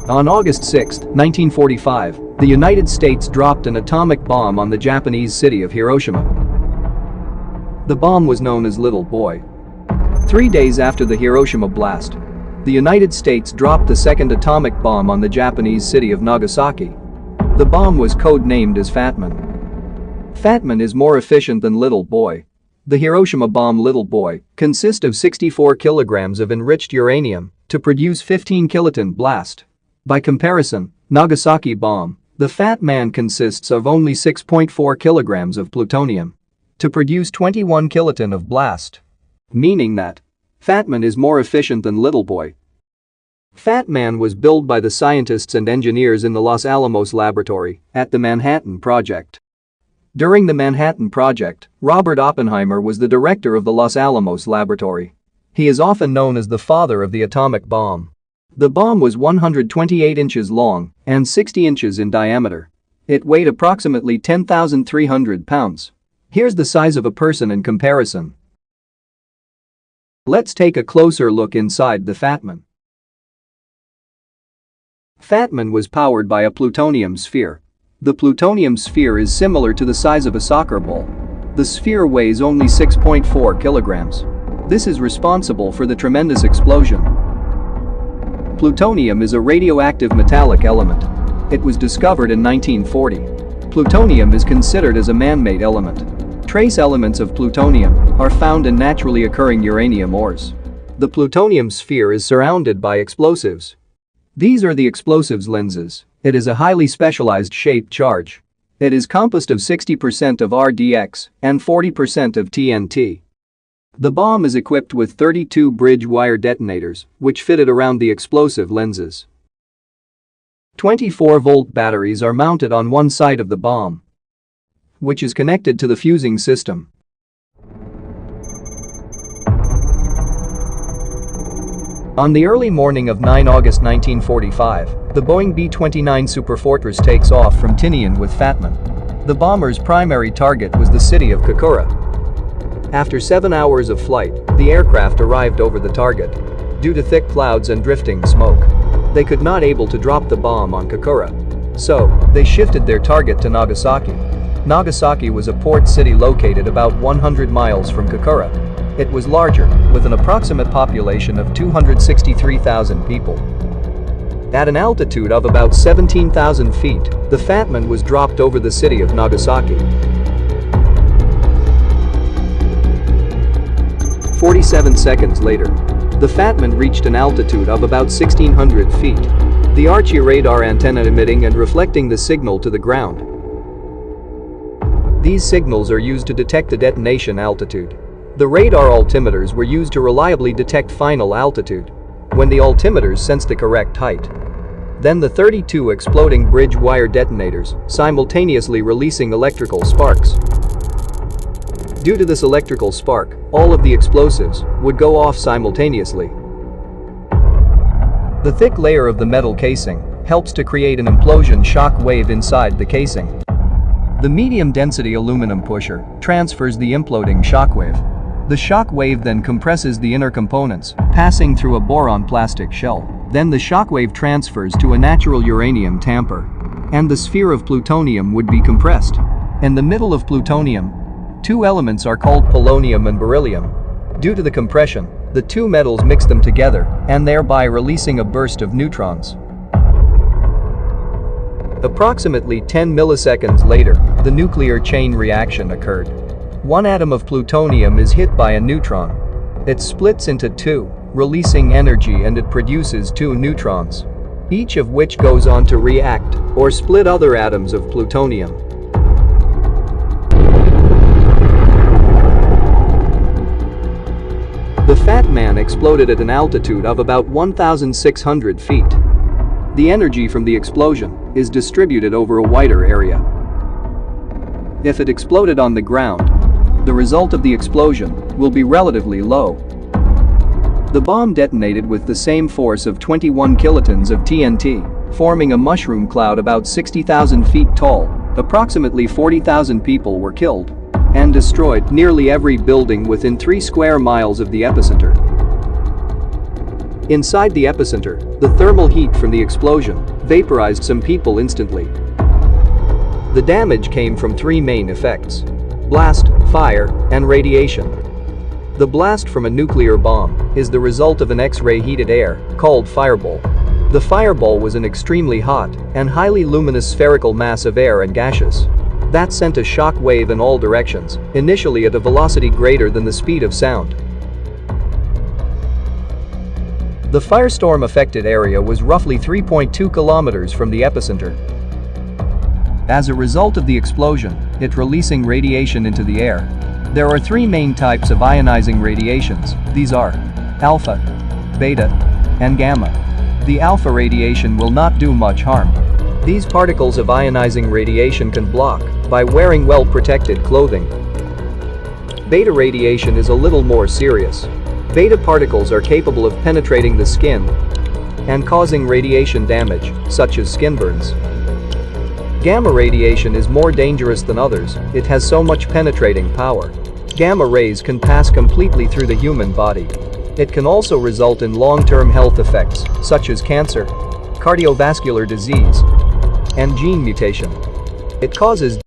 On August 6, 1945, the United States dropped an atomic bomb on the Japanese city of Hiroshima. The bomb was known as Little Boy. 3 days after the Hiroshima blast, the United States dropped the second atomic bomb on the Japanese city of Nagasaki. The bomb was code-named as Fat Man. Fat Man is more efficient than Little Boy. The Hiroshima bomb Little Boy consists of 64 kilograms of enriched uranium to produce 15 kiloton blast. By comparison, Nagasaki bomb, the Fat Man consists of only 6.4 kilograms of plutonium to produce 21 kiloton of blast. Meaning that Fat Man is more efficient than Little Boy. Fat Man was built by the scientists and engineers in the Los Alamos laboratory at the Manhattan Project. During the Manhattan Project, Robert Oppenheimer was the director of the Los Alamos laboratory. He is often known as the father of the atomic bomb. The bomb was 128 inches long and 60 inches in diameter. It weighed approximately 10,300 pounds. Here's the size of a person in comparison. Let's take a closer look inside the Fat Man. Fat Man was powered by a plutonium sphere. The plutonium sphere is similar to the size of a soccer ball. The sphere weighs only 6.4 kilograms. This is responsible for the tremendous explosion. Plutonium is a radioactive metallic element. It was discovered in 1940. Plutonium is considered as a man-made element. Trace elements of plutonium are found in naturally occurring uranium ores. The plutonium sphere is surrounded by explosives. These are the explosives lenses. It is a highly specialized shaped charge. It is composed of 60% of RDX and 40% of TNT. The bomb is equipped with 32 bridge wire detonators, which fitted around the explosive lenses. 24-volt batteries are mounted on one side of the bomb, which is connected to the fusing system. On the early morning of 9 August 1945, the Boeing B-29 Superfortress takes off from Tinian with Fat Man. The bomber's primary target was the city of Kokura. After 7 hours of flight, the aircraft arrived over the target. Due to thick clouds and drifting smoke, they could not able to drop the bomb on Kokura. So, they shifted their target to Nagasaki. Nagasaki was a port city located about 100 miles from Kokura. It was larger, with an approximate population of 263,000 people. At an altitude of about 17,000 feet, the Fat Man was dropped over the city of Nagasaki. 47 seconds later, the Fat Man reached an altitude of about 1,600 feet. The Archie radar antenna emitting and reflecting the signal to the ground. These signals are used to detect the detonation altitude. The radar altimeters were used to reliably detect final altitude when the altimeters sensed the correct height. Then the 32 exploding bridge wire detonators simultaneously releasing electrical sparks. Due to this electrical spark, all of the explosives would go off simultaneously. The thick layer of the metal casing helps to create an implosion shock wave inside the casing. The medium-density aluminum pusher transfers the imploding shock wave. The shock wave then compresses the inner components, passing through a boron plastic shell. Then the shock wave transfers to a natural uranium tamper, and the sphere of plutonium would be compressed. In the middle of plutonium, two elements are called polonium and beryllium. Due to the compression, the two metals mix them together and thereby releasing a burst of neutrons. Approximately 10 milliseconds later, the nuclear chain reaction occurred. One atom of plutonium is hit by a neutron. It splits into two, releasing energy, and it produces two neutrons, each of which goes on to react or split other atoms of plutonium. The Fat Man exploded at an altitude of about 1,600 feet. The energy from the explosion is distributed over a wider area. If it exploded on the ground, the result of the explosion will be relatively low. The bomb detonated with the same force of 21 kilotons of TNT, forming a mushroom cloud about 60,000 feet tall. Approximately 40,000 people were killed and destroyed nearly every building within 3 square miles of the epicenter. Inside the epicenter, the thermal heat from the explosion vaporized some people instantly. The damage came from three main effects: blast, fire, and radiation. The blast from a nuclear bomb is the result of an X-ray heated air called fireball. The fireball was an extremely hot and highly luminous spherical mass of air and gaseous that sent a shock wave in all directions, initially at a velocity greater than the speed of sound. The firestorm-affected area was roughly 3.2 kilometers from the epicenter. As a result of the explosion, it releasing radiation into the air. There are three main types of ionizing radiations. These are alpha, beta, and gamma. The alpha radiation will not do much harm. These particles of ionizing radiation can block by wearing well-protected clothing. Beta radiation is a little more serious. Beta particles are capable of penetrating the skin and causing radiation damage, such as skin burns. Gamma radiation is more dangerous than others, it has so much penetrating power. Gamma rays can pass completely through the human body. It can also result in long-term health effects, such as cancer, cardiovascular disease, and gene mutation. It causes